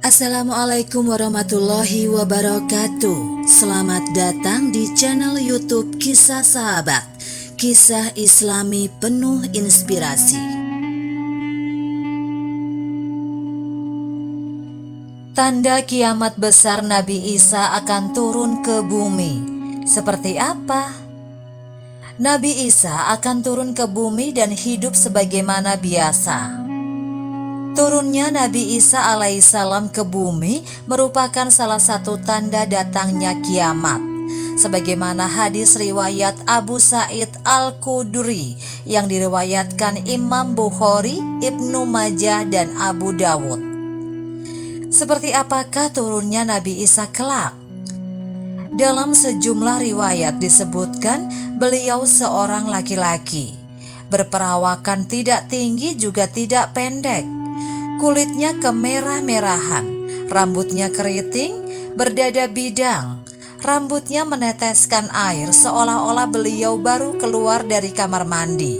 Assalamualaikum warahmatullahi wabarakatuh. Selamat datang di channel YouTube Kisah Sahabat, kisah Islami penuh inspirasi. Tanda kiamat besar Nabi Isa akan turun ke bumi. Seperti apa? Nabi Isa akan turun ke bumi dan hidup sebagaimana biasa. Turunnya Nabi Isa alaihissalam ke bumi merupakan salah satu tanda datangnya kiamat. Sebagaimana hadis riwayat Abu Sa'id Al-Khudri yang diriwayatkan Imam Bukhari, Ibnu Majah, dan Abu Dawud. Seperti apakah turunnya Nabi Isa kelak? Dalam sejumlah riwayat disebutkan beliau seorang laki-laki, berperawakan tidak tinggi juga tidak pendek. Kulitnya kemerah-merahan, rambutnya keriting, berdada bidang, rambutnya meneteskan air seolah-olah beliau baru keluar dari kamar mandi.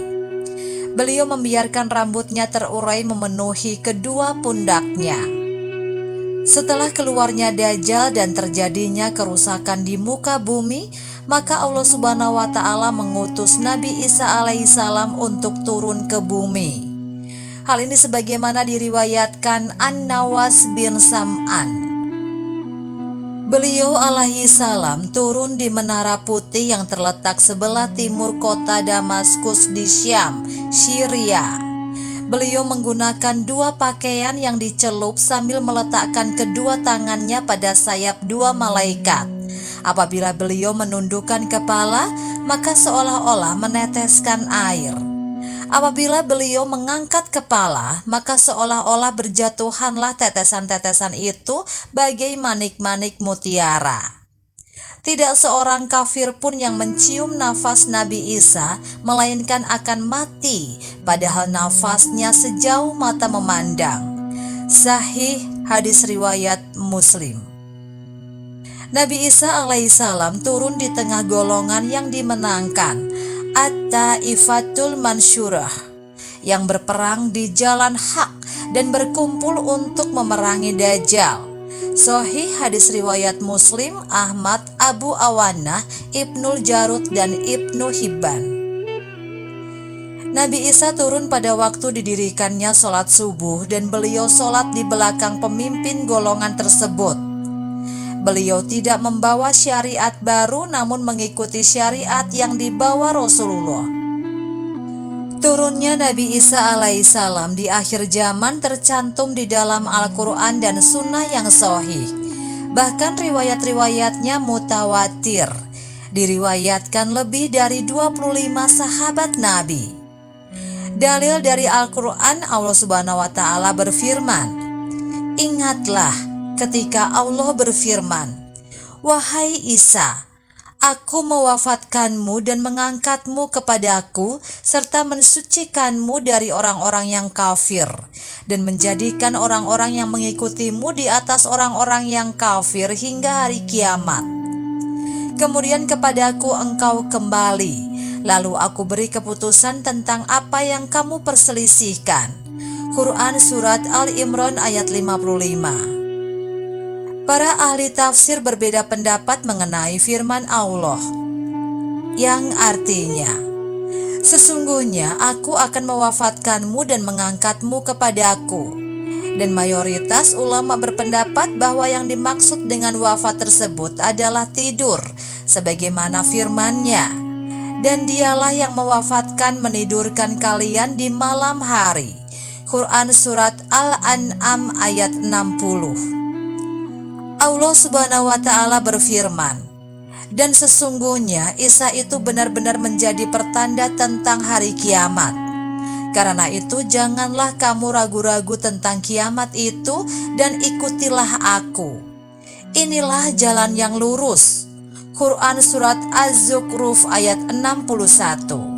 Beliau membiarkan rambutnya terurai memenuhi kedua pundaknya. Setelah keluarnya Dajjal dan terjadinya kerusakan di muka bumi, maka Allah Subhanahu wa Ta'ala mengutus Nabi Isa alaihissalam untuk turun ke bumi. Hal ini sebagaimana diriwayatkan An-Nawas bin Sam'an. Beliau alaihissalam turun di Menara Putih yang terletak sebelah timur kota Damaskus di Syam, Syria. Beliau menggunakan dua pakaian yang dicelup sambil meletakkan kedua tangannya pada sayap dua malaikat. Apabila beliau menundukkan kepala, maka seolah-olah meneteskan air. Apabila beliau mengangkat kepala, maka seolah-olah berjatuhanlah tetesan-tetesan itu bagai manik-manik mutiara. Tidak seorang kafir pun yang mencium nafas Nabi Isa, melainkan akan mati, padahal nafasnya sejauh mata memandang. Sahih hadis riwayat Muslim. Nabi Isa alaihissalam turun di tengah golongan yang dimenangkan, At-Taifatul Mansyurah, yang berperang di jalan hak dan berkumpul untuk memerangi Dajjal. Sahih hadis riwayat Muslim, Ahmad, Abu Awanah, Ibnul Jarud, dan Ibnu Hibban. Nabi Isa turun pada waktu didirikannya sholat subuh dan beliau sholat di belakang pemimpin golongan tersebut. Beliau tidak membawa syariat baru namun mengikuti syariat yang dibawa Rasulullah. Turunnya Nabi Isa alaihissalam di akhir zaman tercantum di dalam Al-Quran dan Sunnah yang sahih. Bahkan riwayat-riwayatnya mutawatir. Diriwayatkan lebih dari 25 sahabat Nabi. Dalil dari Al-Quran, Allah Subhanahu wa Ta'ala berfirman, "Ingatlah ketika Allah berfirman, 'Wahai Isa, Aku mewafatkanmu dan mengangkatmu kepadaku serta mensucikanmu dari orang-orang yang kafir dan menjadikan orang-orang yang mengikutimu di atas orang-orang yang kafir hingga hari kiamat. Kemudian kepadaku engkau kembali, lalu aku beri keputusan tentang apa yang kamu perselisihkan.'" Quran Surat Al-Imran ayat 55. Para ahli tafsir berbeda pendapat mengenai firman Allah yang artinya, "Sesungguhnya aku akan mewafatkanmu dan mengangkatmu kepadaku." Dan mayoritas ulama berpendapat bahwa yang dimaksud dengan wafat tersebut adalah tidur, sebagaimana firman-Nya, "Dan dialah yang mewafatkan menidurkan kalian di malam hari." Quran Surat Al-An'am ayat 60. Allah Subhanahu wa Ta'ala berfirman, "Dan sesungguhnya Isa itu benar-benar menjadi pertanda tentang hari kiamat. Karena itu janganlah kamu ragu-ragu tentang kiamat itu dan ikutilah aku. Inilah jalan yang lurus." Quran Surat Az-Zukhruf ayat 61.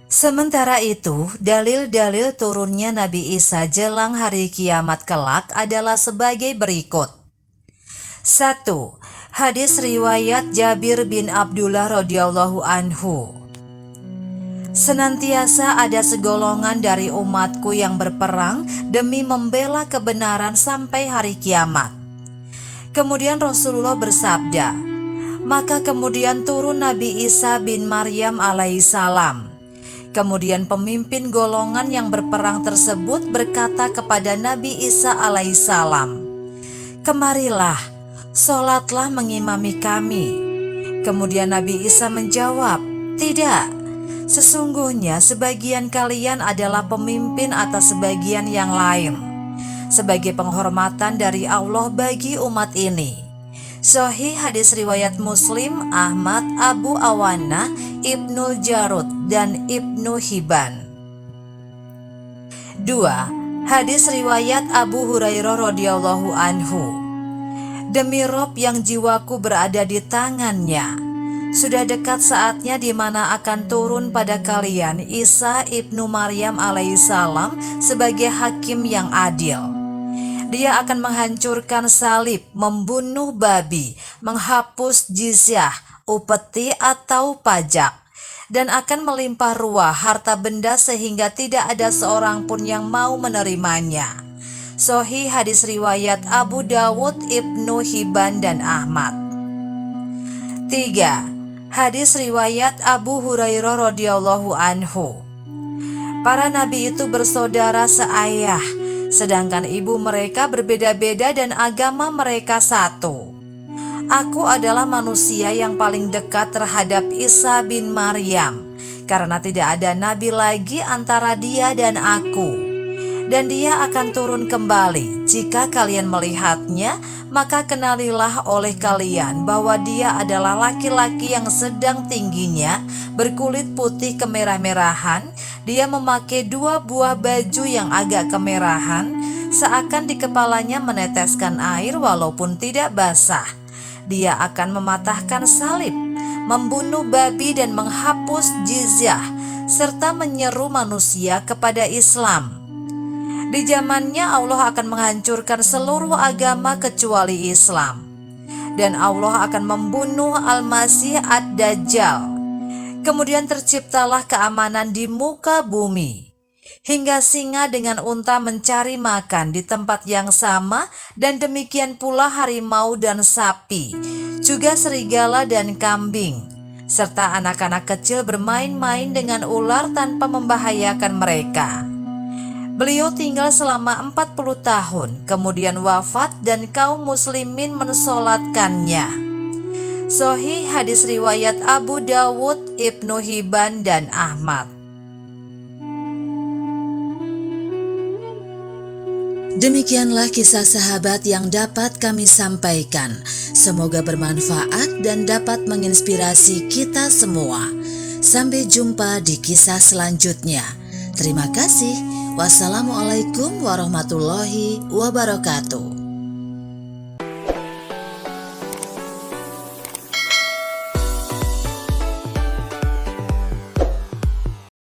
Sementara itu, dalil-dalil turunnya Nabi Isa jelang hari kiamat kelak adalah sebagai berikut. 1. Hadis riwayat Jabir bin Abdullah radhiyallahu anhu. Senantiasa ada segolongan dari umatku yang berperang demi membela kebenaran sampai hari kiamat. Kemudian Rasulullah bersabda, maka kemudian turun Nabi Isa bin Maryam alaihissalam. Kemudian pemimpin golongan yang berperang tersebut berkata kepada Nabi Isa alaihissalam, kemarilah, sholatlah mengimami kami. Kemudian Nabi Isa menjawab, tidak, sesungguhnya sebagian kalian adalah pemimpin atas sebagian yang lain, sebagai penghormatan dari Allah bagi umat ini. Sahih hadis riwayat Muslim, Ahmad, Abu Awana, Ibnu Jarud, dan Ibnu Hibban. 2. Hadis riwayat Abu Hurairah radhiyallahu anhu. Demi Rob yang jiwaku berada di tangannya, sudah dekat saatnya di mana akan turun pada kalian Isa ibnu Maryam alaihissalam sebagai hakim yang adil. Dia akan menghancurkan salib, membunuh babi, menghapus jizyah, upeti atau pajak, dan akan melimpah ruah harta benda sehingga tidak ada seorang pun yang mau menerimanya. Sahih hadis riwayat Abu Dawud, Ibnu Hibban, dan Ahmad. 3. Hadis riwayat Abu Hurairah radhiyallahu anhu. Para nabi itu bersaudara seayah, sedangkan ibu mereka berbeda-beda dan agama mereka satu. Aku adalah manusia yang paling dekat terhadap Isa bin Maryam, karena tidak ada nabi lagi antara dia dan aku. Dan dia akan turun kembali. Jika kalian melihatnya, maka kenalilah oleh kalian bahwa dia adalah laki-laki yang sedang tingginya, berkulit putih kemerah-merahan. Dia memakai 2 buah baju yang agak kemerahan, seakan di kepalanya meneteskan air walaupun tidak basah. Dia akan mematahkan salib, membunuh babi dan menghapus jizyah, serta menyeru manusia kepada Islam. Di zamannya Allah akan menghancurkan seluruh agama kecuali Islam, dan Allah akan membunuh Al-Masih Ad-Dajjal. Kemudian terciptalah keamanan di muka bumi, hingga singa dengan unta mencari makan di tempat yang sama, dan demikian pula harimau dan sapi, juga serigala dan kambing, serta anak-anak kecil bermain-main dengan ular tanpa membahayakan mereka. Beliau tinggal selama 40 tahun, kemudian wafat dan kaum muslimin mensolatkannya. Sahih hadis riwayat Abu Dawud, Ibnu Hibban, dan Ahmad. Demikianlah kisah sahabat yang dapat kami sampaikan. Semoga bermanfaat dan dapat menginspirasi kita semua. Sampai jumpa di kisah selanjutnya. Terima kasih. Wassalamualaikum warahmatullahi wabarakatuh.